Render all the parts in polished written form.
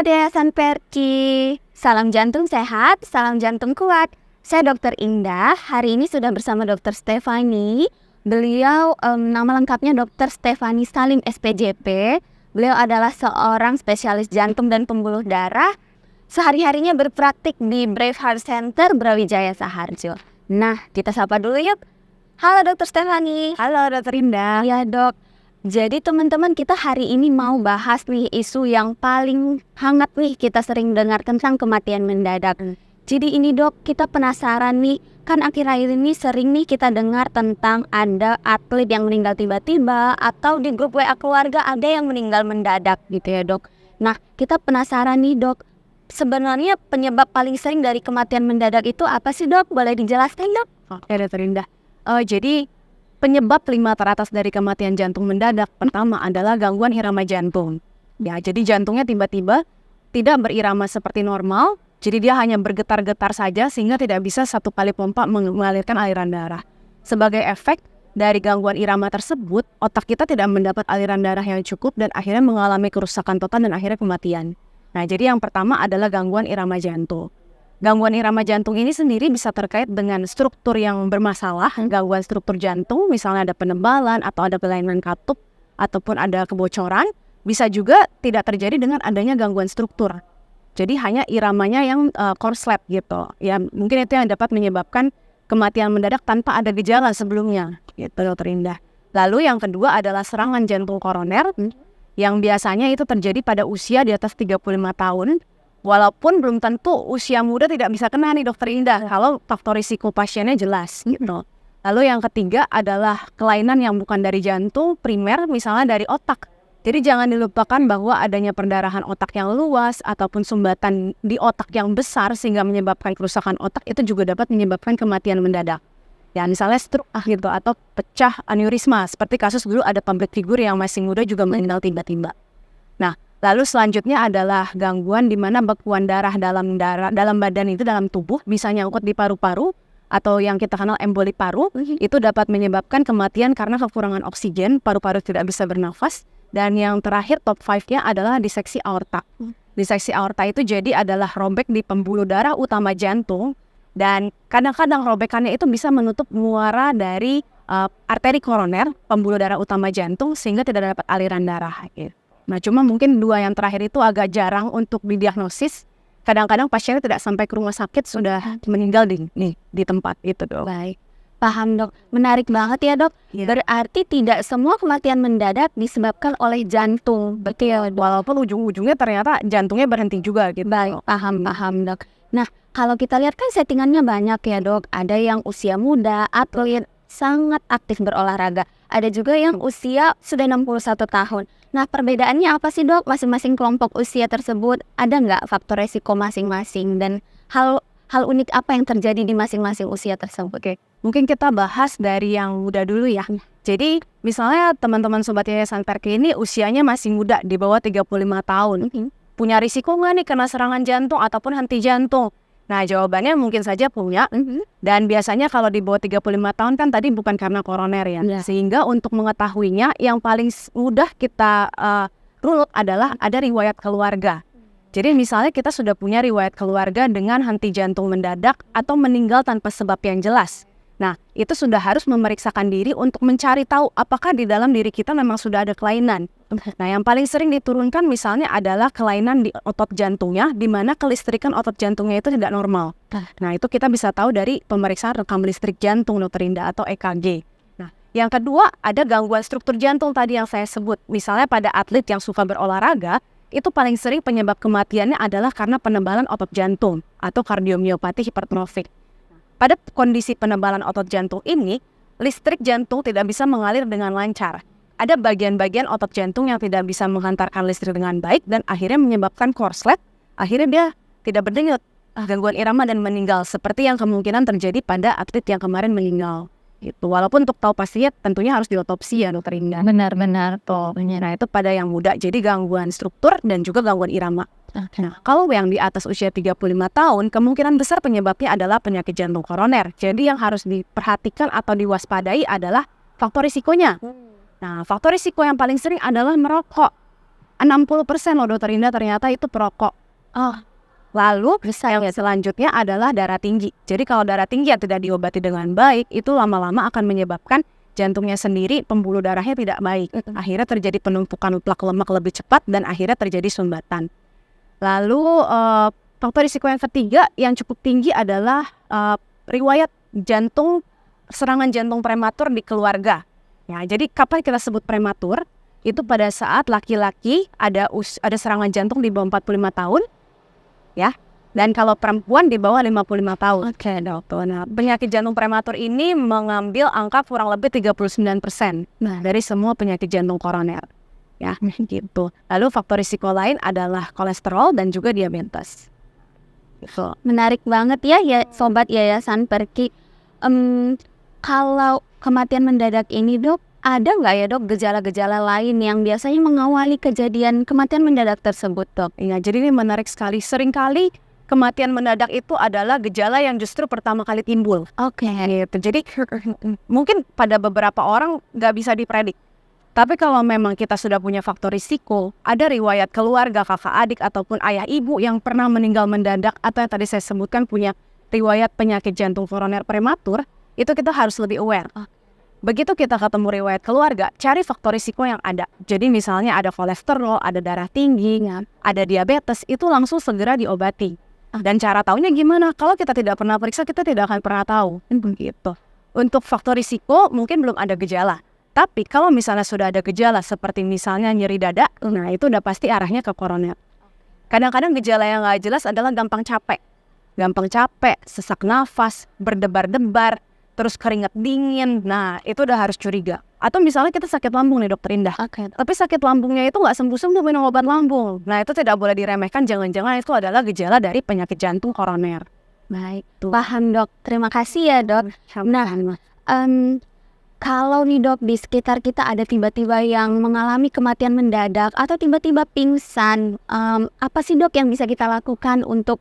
Sobat Yayasan Perki, salam jantung sehat, salam jantung kuat. Saya Dr. Indah, hari ini sudah bersama Dr. Stefani. Beliau nama lengkapnya Dr. Stefani Salim SPJP. Beliau adalah seorang spesialis jantung dan pembuluh darah. Sehari-harinya berpraktik di Brave Heart Center Brawijaya Saharjo. Nah, kita sapa dulu yuk. Halo Dr. Stefani. Halo Dr. Indah. Ya dok. Jadi teman-teman, kita hari ini mau bahas nih isu yang paling hangat nih kita sering dengar tentang kematian mendadak. Jadi ini dok, kita penasaran nih, kan akhir-akhir ini sering nih kita dengar tentang ada atlet yang meninggal tiba-tiba, atau di grup WA keluarga ada yang meninggal mendadak gitu ya dok. Nah, kita penasaran nih dok, sebenarnya penyebab paling sering dari kematian mendadak itu apa sih dok? Boleh dijelaskan dok? Oke Dr. Indah. Jadi penyebab 5 teratas dari kematian jantung mendadak pertama adalah gangguan irama jantung. Ya, jadi jantungnya tiba-tiba tidak berirama seperti normal, jadi dia hanya bergetar-getar saja sehingga tidak bisa satu kali pompa mengalirkan aliran darah. Sebagai efek dari gangguan irama tersebut, otak kita tidak mendapat aliran darah yang cukup dan akhirnya mengalami kerusakan total dan akhirnya kematian. Nah, jadi yang pertama adalah gangguan irama jantung. Gangguan irama jantung ini sendiri bisa terkait dengan struktur yang bermasalah, gangguan struktur jantung, misalnya ada penebalan atau ada kelainan katup ataupun ada kebocoran, bisa juga tidak terjadi dengan adanya gangguan struktur. Jadi hanya iramanya yang korslet gitu. Ya, mungkin itu yang dapat menyebabkan kematian mendadak tanpa ada gejala sebelumnya, gitu Dr. Indah. Lalu yang kedua adalah serangan jantung koroner, yang biasanya itu terjadi pada usia di atas 35 tahun. Walaupun belum tentu usia muda tidak bisa kena nih Dokter Indah kalau faktor risiko pasiennya jelas gitu. Lalu yang ketiga adalah kelainan yang bukan dari jantung primer, misalnya dari otak. Jadi jangan dilupakan bahwa adanya perdarahan otak yang luas ataupun sumbatan di otak yang besar sehingga menyebabkan kerusakan otak itu juga dapat menyebabkan kematian mendadak. Ya misalnya stroke gitu atau pecah aneurisma seperti kasus dulu ada public figure yang masih muda juga meninggal tiba-tiba. Nah, lalu selanjutnya adalah gangguan di mana bekuan darah dalam badan itu, dalam tubuh bisa nyangkut di paru-paru atau yang kita kenal emboli paru. Itu dapat menyebabkan kematian karena kekurangan oksigen, paru-paru tidak bisa bernafas. Dan yang terakhir top 5-nya adalah diseksi aorta. Diseksi aorta itu jadi adalah robek di pembuluh darah utama jantung dan kadang-kadang robekannya itu bisa menutup muara dari arteri koroner, pembuluh darah utama jantung sehingga tidak dapat aliran darah gitu. Nah, cuma mungkin 2 yang terakhir itu agak jarang untuk didiagnosis. Kadang-kadang pasiennya tidak sampai ke rumah sakit sudah meninggal di tempat itu dok. Baik, paham dok. Menarik banget ya dok. Ya. Berarti tidak semua kematian mendadak disebabkan oleh jantung, betul ya dok? Walaupun ujung-ujungnya ternyata jantungnya berhenti juga gitu. Baik, paham dok. Nah, kalau kita lihat kan settingannya banyak ya dok. Ada yang usia muda, atlet sangat aktif berolahraga. Ada juga yang usia sudah 61 tahun. Nah, perbedaannya apa sih dok? Masing-masing kelompok usia tersebut ada nggak faktor resiko masing-masing dan hal unik apa yang terjadi di masing-masing usia tersebut? Oke, mungkin kita bahas dari yang muda dulu ya. Jadi misalnya teman-teman Sobat Yayasan Perki ini usianya masih muda di bawah 35 tahun. Punya risiko nggak nih kena serangan jantung ataupun henti jantung? Nah, jawabannya mungkin saja punya. Dan biasanya kalau di bawah 35 tahun kan tadi bukan karena koroner ya. Sehingga untuk mengetahuinya yang paling mudah kita runut adalah ada riwayat keluarga. Jadi misalnya kita sudah punya riwayat keluarga dengan henti jantung mendadak atau meninggal tanpa sebab yang jelas. Nah, itu sudah harus memeriksakan diri untuk mencari tahu apakah di dalam diri kita memang sudah ada kelainan. Nah, yang paling sering diturunkan misalnya adalah kelainan di otot jantungnya, di mana kelistrikan otot jantungnya itu tidak normal. Nah, itu kita bisa tahu dari pemeriksaan rekam listrik jantung Dr. Indah atau EKG. Nah, yang kedua ada gangguan struktur jantung tadi yang saya sebut. Misalnya pada atlet yang suka berolahraga, itu paling sering penyebab kematiannya adalah karena penebalan otot jantung atau kardiomiopati hipertrofik. Pada kondisi penebalan otot jantung ini, listrik jantung tidak bisa mengalir dengan lancar. Ada bagian-bagian otot jantung yang tidak bisa menghantarkan listrik dengan baik dan akhirnya menyebabkan korslet. Akhirnya dia tidak berdenyut, gangguan irama dan meninggal. Seperti yang kemungkinan terjadi pada atlet yang kemarin meninggal. Gitu. Walaupun untuk tahu pastinya tentunya harus diotopsi ya Dokter Indah. Benar-benar toh. Nah, itu pada yang muda. Jadi gangguan struktur dan juga gangguan irama. Nah, kalau yang di atas usia 35 tahun, kemungkinan besar penyebabnya adalah penyakit jantung koroner. Jadi yang harus diperhatikan atau diwaspadai adalah faktor risikonya. Nah, faktor risiko yang paling sering adalah merokok. 60% loh Dokter Indah ternyata itu perokok. Oh, Lalu yang selanjutnya adalah darah tinggi. Jadi kalau darah tinggi yang tidak diobati dengan baik, itu lama-lama akan menyebabkan jantungnya sendiri, pembuluh darahnya tidak baik. Akhirnya terjadi penumpukan plak lemak lebih cepat dan akhirnya terjadi sumbatan. Lalu faktor risiko yang ketiga yang cukup tinggi adalah riwayat serangan jantung prematur di keluarga. Ya, jadi kapan kita sebut prematur? Itu pada saat laki-laki ada serangan jantung di bawah 45 tahun. Ya, dan kalau perempuan di bawah 55 tahun. Oke, Dok. Nah, penyakit jantung prematur ini mengambil angka kurang lebih 39% dari semua penyakit jantung koroner. Ya, gitu. Lalu faktor risiko lain adalah kolesterol dan juga diabetes. Gitu. Menarik banget ya Sobat Yayasan Perki. Kalau kematian mendadak ini, Dok, ada nggak ya, Dok, gejala-gejala lain yang biasanya mengawali kejadian kematian mendadak tersebut, Dok? Ya, jadi ini menarik sekali. Seringkali kematian mendadak itu adalah gejala yang justru pertama kali timbul. Oke. Gitu. Jadi mungkin pada beberapa orang nggak bisa dipredik. Tapi kalau memang kita sudah punya faktor risiko, ada riwayat keluarga, kakak adik ataupun ayah ibu yang pernah meninggal mendadak atau yang tadi saya sebutkan punya riwayat penyakit jantung koroner prematur, itu kita harus lebih aware. Begitu kita ketemu riwayat keluarga, cari faktor risiko yang ada. Jadi misalnya ada kolesterol, ada darah tinggi, ada diabetes, itu langsung segera diobati. Dan cara taunya gimana? Kalau kita tidak pernah periksa, kita tidak akan pernah tahu. Begitu. Untuk faktor risiko mungkin belum ada gejala. Tapi kalau misalnya sudah ada gejala seperti misalnya nyeri dada, nah itu udah pasti arahnya ke koroner. Kadang-kadang gejala yang nggak jelas adalah gampang capek, sesak nafas, berdebar-debar, terus keringat dingin. Nah, itu udah harus curiga. Atau misalnya kita sakit lambung nih Dokter Indah. Tapi sakit lambungnya itu nggak sembuh-sembuh minum obat lambung. Nah, itu tidak boleh diremehkan. Jangan-jangan itu adalah gejala dari penyakit jantung koroner. Baik, paham, Dok. Terima kasih ya, Dok. Nah, kalau nih, Dok, di sekitar kita ada tiba-tiba yang mengalami kematian mendadak atau tiba-tiba pingsan, apa sih, Dok, yang bisa kita lakukan untuk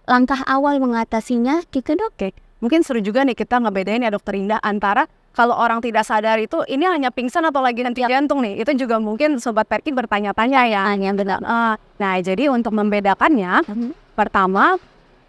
langkah awal mengatasinya gitu, Dok? Oke. Mungkin seru juga nih kita ngebedain ya Dokter Indah antara kalau orang tidak sadar itu ini hanya pingsan atau lagi henti jantung nih. Itu juga mungkin Sobat Perki bertanya-tanya ya. Hanya benar. Nah, jadi untuk membedakannya, pertama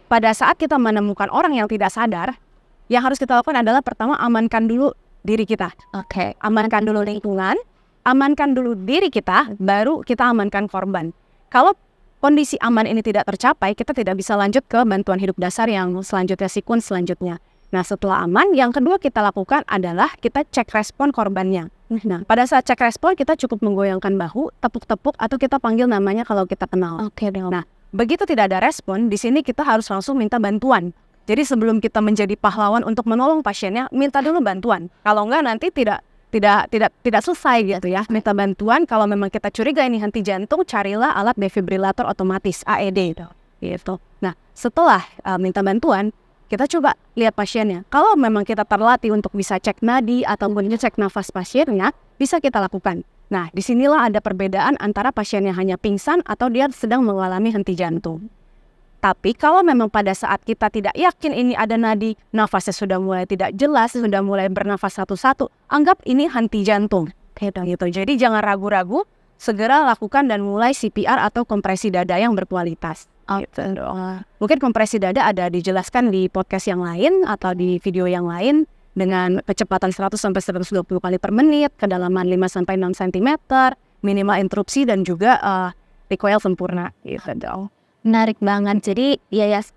pada saat kita menemukan orang yang tidak sadar, yang harus kita lakukan adalah pertama amankan dulu diri kita. Oke. Amankan dulu lingkungan, amankan dulu diri kita, baru kita amankan korban. Kalau kondisi aman ini tidak tercapai, kita tidak bisa lanjut ke bantuan hidup dasar yang selanjutnya, sekuens selanjutnya. Nah, setelah aman, yang kedua kita lakukan adalah kita cek respon korbannya. Nah, pada saat cek respon, kita cukup menggoyangkan bahu, tepuk-tepuk, atau kita panggil namanya kalau kita kenal. Oke, Dok. Nah, begitu tidak ada respon, di sini kita harus langsung minta bantuan. Jadi sebelum kita menjadi pahlawan untuk menolong pasiennya, minta dulu bantuan. Kalau enggak nanti tidak selesai gitu ya. Minta bantuan kalau memang kita curiga ini henti jantung, carilah alat defibrilator otomatis AED gitu. Nah, setelah minta bantuan, kita coba lihat pasiennya. Kalau memang kita terlatih untuk bisa cek nadi ataupun cek nafas pasiennya, bisa kita lakukan. Nah, disinilah ada perbedaan antara pasiennya hanya pingsan atau dia sedang mengalami henti jantung. Tapi kalau memang pada saat kita tidak yakin ini ada nadi, nafasnya sudah mulai tidak jelas, sudah mulai bernafas satu-satu, anggap ini henti jantung. Gitu. Jadi jangan ragu-ragu, segera lakukan dan mulai CPR atau kompresi dada yang berkualitas. Gitu. Mungkin kompresi dada ada dijelaskan di podcast yang lain atau di video yang lain dengan kecepatan 100-120 kali per menit, kedalaman 5-6 cm, minimal interupsi dan juga recoil sempurna. Gitu dong. Menarik banget. Jadi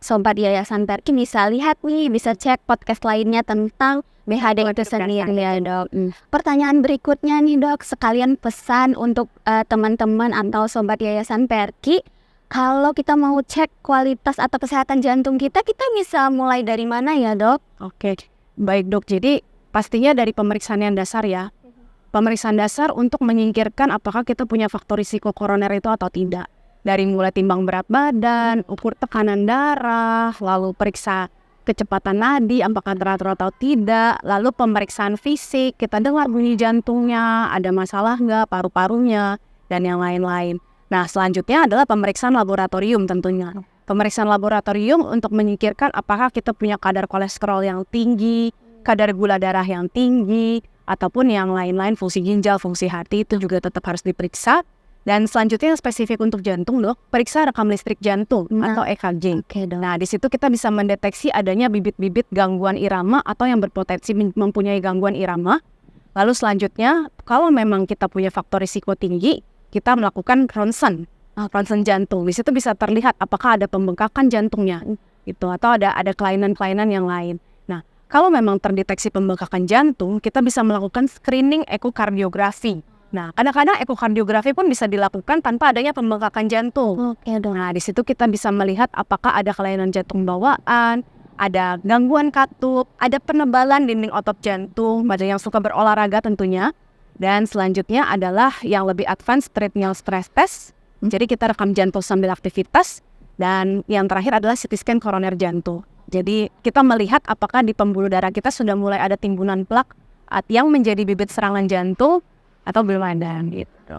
Sobat Yayasan Perki bisa lihat nih, bisa cek podcast lainnya tentang BHD itu sendiri ya, Dok. Pertanyaan berikutnya nih, Dok, sekalian pesan untuk teman-teman atau Sobat Yayasan Perki. Kalau kita mau cek kualitas atau kesehatan jantung kita bisa mulai dari mana ya, Dok? Oke, baik Dok. Jadi pastinya dari pemeriksaan yang dasar ya. Pemeriksaan dasar untuk menyingkirkan apakah kita punya faktor risiko koroner itu atau tidak. Dari mulai timbang berat badan, ukur tekanan darah, lalu periksa kecepatan nadi, apakah teratur atau tidak, lalu pemeriksaan fisik, kita dengar bunyi jantungnya, ada masalah nggak, paru-parunya, dan yang lain-lain. Nah, selanjutnya adalah pemeriksaan laboratorium tentunya. Pemeriksaan laboratorium untuk menyingkirkan apakah kita punya kadar kolesterol yang tinggi, kadar gula darah yang tinggi, ataupun yang lain-lain, fungsi ginjal, fungsi hati, itu juga tetap harus diperiksa. Dan selanjutnya yang spesifik untuk jantung dok, periksa rekam listrik jantung atau EKG. Oke dok. Nah di situ kita bisa mendeteksi adanya bibit-bibit gangguan irama atau yang berpotensi mempunyai gangguan irama. Lalu selanjutnya kalau memang kita punya faktor risiko tinggi, kita melakukan ronsen jantung. Di situ bisa terlihat apakah ada pembengkakan jantungnya, gitu, atau ada kelainan-kelainan yang lain. Nah kalau memang terdeteksi pembengkakan jantung, kita bisa melakukan screening ekokardiografi. Nah, kadang-kadang ekokardiografi pun bisa dilakukan tanpa adanya pembengkakan jantung. Oke dok. Nah, di situ kita bisa melihat apakah ada kelainan jantung bawaan, ada gangguan katup, ada penebalan dinding otot jantung pada yang suka berolahraga tentunya. Dan selanjutnya adalah yang lebih advance peritoneal stress test. Jadi kita rekam jantung sambil aktivitas. Dan yang terakhir adalah CT scan koroner jantung. Jadi kita melihat apakah di pembuluh darah kita sudah mulai ada timbunan plak yang menjadi bibit serangan jantung atau belum ada gitu.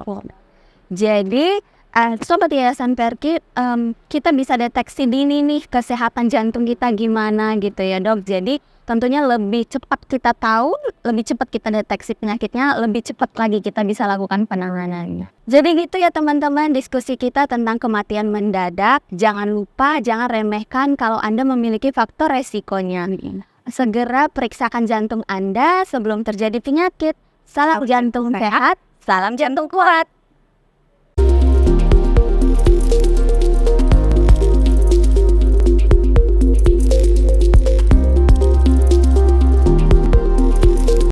Jadi Sobat Yayasan Perki, kita bisa deteksi dini nih kesehatan jantung kita gimana gitu ya dok. Jadi tentunya lebih cepat kita tahu, lebih cepat kita deteksi penyakitnya, lebih cepat lagi kita bisa lakukan penanganannya. Jadi gitu ya teman-teman, diskusi kita tentang kematian mendadak. Jangan lupa, jangan remehkan kalau Anda memiliki faktor resikonya. Segera periksakan jantung Anda sebelum terjadi penyakit. Salam jantung sehat, salam jantung kuat.